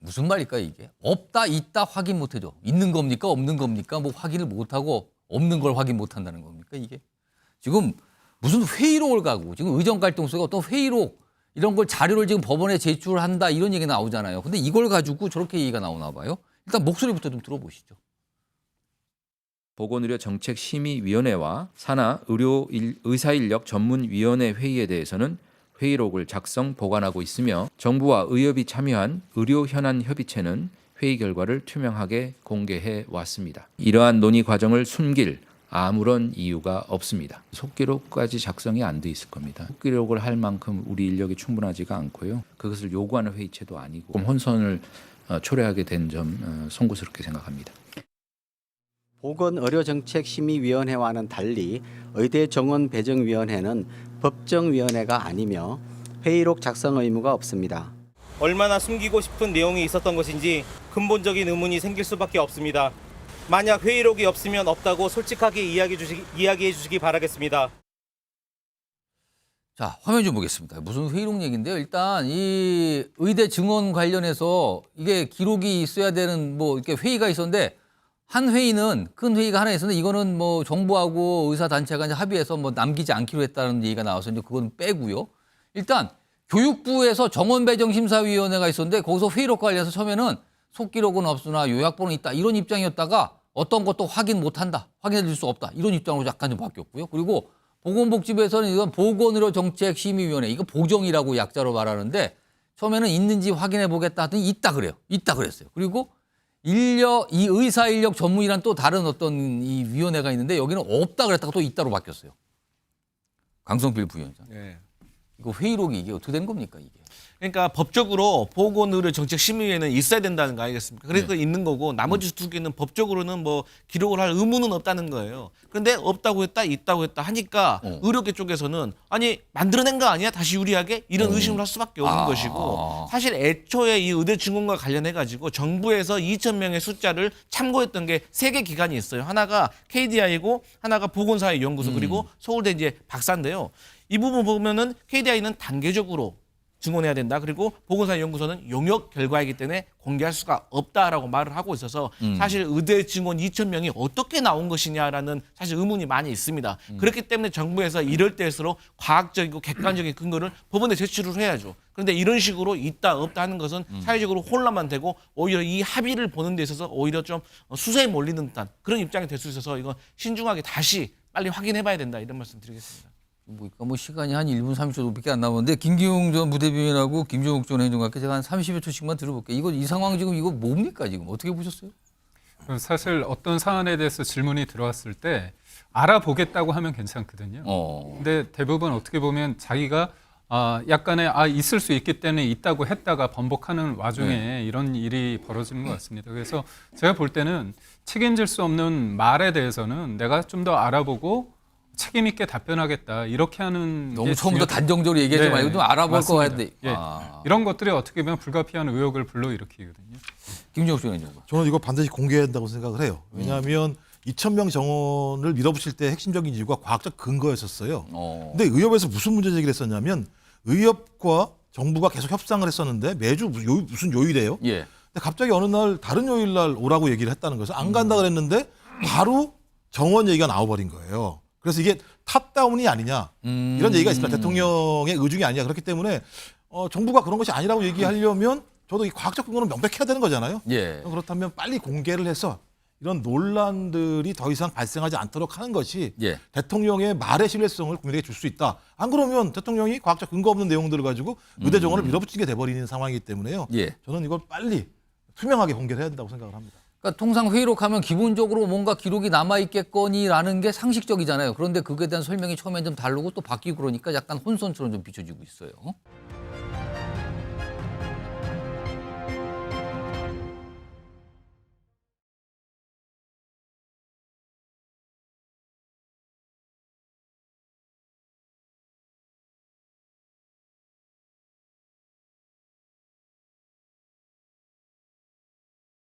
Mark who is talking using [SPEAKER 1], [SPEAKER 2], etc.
[SPEAKER 1] 무슨 말일까 이게? 없다 있다 확인 못 해줘. 있는 겁니까 없는 겁니까? 뭐 확인을 못 하고 없는 걸 확인 못 한다는 겁니까 이게? 지금 무슨 회의록을 가고 지금 의정갈등소가 어떤 회의록 이런 걸 자료를 지금 법원에 제출한다 이런 얘기 나오잖아요. 근데 이걸 가지고 저렇게 얘기가 나오나 봐요. 일단 목소리부터 좀 들어보시죠.
[SPEAKER 2] 보건의료정책심의위원회와 산하 의사인력 전문위원회 회의에 대해서는 회의록을 작성 보관하고 있으며 정부와 의협이 참여한 의료현안협의체는 회의 결과를 투명하게 공개해 왔습니다. 이러한 논의 과정을 숨길 아무런 이유가 없습니다. 속기록까지 작성이 안 돼 있을 겁니다. 속기록을 할 만큼 우리 인력이 충분하지가 않고요. 그것을 요구하는 회의체도 아니고 혼선을 초래하게 된 점 송구스럽게 생각합니다.
[SPEAKER 3] 보건의료정책심의위원회와는 달리 의대정원배정위원회는 법정위원회가 아니며 회의록 작성 의무가 없습니다.
[SPEAKER 4] 얼마나 숨기고 싶은 내용이 있었던 것인지 근본적인 의문이 생길 수밖에 없습니다. 만약 회의록이 없으면 없다고 솔직하게 이야기해 주시기 바라겠습니다.
[SPEAKER 1] 자, 화면 좀 보겠습니다. 무슨 회의록 얘기인데요. 일단 이 의대 증원 관련해서 이게 기록이 있어야 되는 뭐 이렇게 회의가 있었는데 한 회의는 큰 회의가 하나 있었는데 이거는 뭐 정부하고 의사단체가 이제 합의해서 뭐 남기지 않기로 했다는 얘기가 나와서 이제 그건 빼고요. 일단 교육부에서 정원배정심사위원회가 있었는데 거기서 회의록 관련해서 처음에는 속기록은 없으나 요약본은 있다 이런 입장이었다가 어떤 것도 확인 못한다, 확인해 줄 수 없다 이런 입장으로 약간 좀 바뀌었고요. 그리고 보건복지부에서는 이건 보건의료정책심의위원회 이거 보정이라고 약자로 말하는데 처음에는 있는지 확인해 보겠다 하더니 있다 그래요. 있다 그랬어요. 그리고 이 의사인력 전문이란 또 다른 어떤 이 위원회가 있는데 여기는 없다 그랬다가 또 있다로 바뀌었어요. 강성필 부위원장.
[SPEAKER 5] 네.
[SPEAKER 1] 이거 회의록이 이게 어떻게 된 겁니까 이게?
[SPEAKER 5] 그러니까 법적으로 보건의료정책심의위원회는 있어야 된다는 거 아니겠습니까? 그래서
[SPEAKER 1] 네.
[SPEAKER 5] 있는 거고 나머지 두 개는 법적으로는 뭐 기록을 할 의무는 없다는 거예요. 그런데 없다고 했다, 있다고 했다 하니까 의료계 쪽에서는 아니 만들어낸 거 아니야? 다시 유리하게 이런 의심을 할 수밖에 없는 것이고 사실 애초에 이 의대 증원과 관련해 가지고 정부에서 2,000명의 숫자를 참고했던 게 세 개 기관이 있어요. 하나가 KDI고 하나가 보건사회연구소 그리고 서울대 이제 박사인데요. 이 부분 보면은 KDI는 단계적으로 증언해야 된다. 그리고 보건사회연구소는 용역 결과이기 때문에 공개할 수가 없다라고 말을 하고 있어서 사실 의대 증원 2,000명이 어떻게 나온 것이냐라는 사실 의문이 많이 있습니다. 그렇기 때문에 정부에서 이럴 때일수록 과학적이고 객관적인 근거를 법원에 제출을 해야죠. 그런데 이런 식으로 있다 없다 하는 것은 사회적으로 혼란만 되고 오히려 이 합의를 보는 데 있어서 오히려 좀 수세에 몰리는 듯한 그런 입장이 될 수 있어서 이건 신중하게 다시 빨리 확인해 봐야 된다 이런 말씀 드리겠습니다.
[SPEAKER 1] 뭐 시간이 한 1분 30초밖에 안 남았는데 김기웅 전 부대변인하고 김종욱 전 행정관께 제가 한 30여 초씩만 들어볼게요. 이거 이 상황 지금 이거 뭡니까 지금 어떻게 보셨어요?
[SPEAKER 6] 사실 어떤 사안에 대해서 질문이 들어왔을 때 알아보겠다고 하면 괜찮거든요. 근데 대부분 어떻게 보면 자기가 약간의 있을 수 있기 때문에 있다고 했다가 번복하는 와중에 이런 일이 벌어지는 것 같습니다. 그래서 제가 볼 때는 책임질 수 없는 말에 대해서는 내가 좀 더 알아보고 책임 있게 답변하겠다 이렇게 하는
[SPEAKER 1] 너무 처음부터 단정적으로 얘기하지 말고 좀 알아볼 거 같은데
[SPEAKER 6] 이런 것들이 어떻게 보면 불가피한 의혹을 불러일으키거든요.
[SPEAKER 1] 김종욱 전 행정관.
[SPEAKER 7] 저는 이거 반드시 공개해야 된다고 생각을 해요. 왜냐하면 2,000명 정원을 밀어붙일 때 핵심적인 이유가 과학적 근거였었어요. 근데 의협에서 무슨 문제 제기를 했었냐면 의협과 정부가 계속 협상을 했었는데 매주 무슨 요일이에요.
[SPEAKER 1] 예.
[SPEAKER 7] 근데 갑자기 어느 날 다른 요일 날 오라고 얘기를 했다는 거예요. 안 간다 그랬는데 바로 정원 얘기가 나와버린 거예요. 그래서 이게 탑다운이 아니냐 이런 얘기가 있습니다. 대통령의 의중이 아니냐. 그렇기 때문에 정부가 그런 것이 아니라고 얘기하려면 저도 이 과학적 근거는 명백해야 되는 거잖아요.
[SPEAKER 1] 예.
[SPEAKER 7] 그렇다면 빨리 공개를 해서 이런 논란들이 더 이상 발생하지 않도록 하는 것이 대통령의 말의 신뢰성을 국민에게 줄 수 있다. 안 그러면 대통령이 과학적 근거 없는 내용들을 가지고 의대 정원을 밀어붙이게 돼버리는 상황이기 때문에요. 저는 이걸 빨리 투명하게 공개를 해야 된다고 생각을 합니다.
[SPEAKER 1] 그러니까 통상 회의록하면 기본적으로 뭔가 기록이 남아있겠거니라는 게 상식적이잖아요. 그런데 그거에 대한 설명이 처음엔 좀 다르고 또 바뀌고 그러니까 약간 혼선처럼 좀 비춰지고 있어요.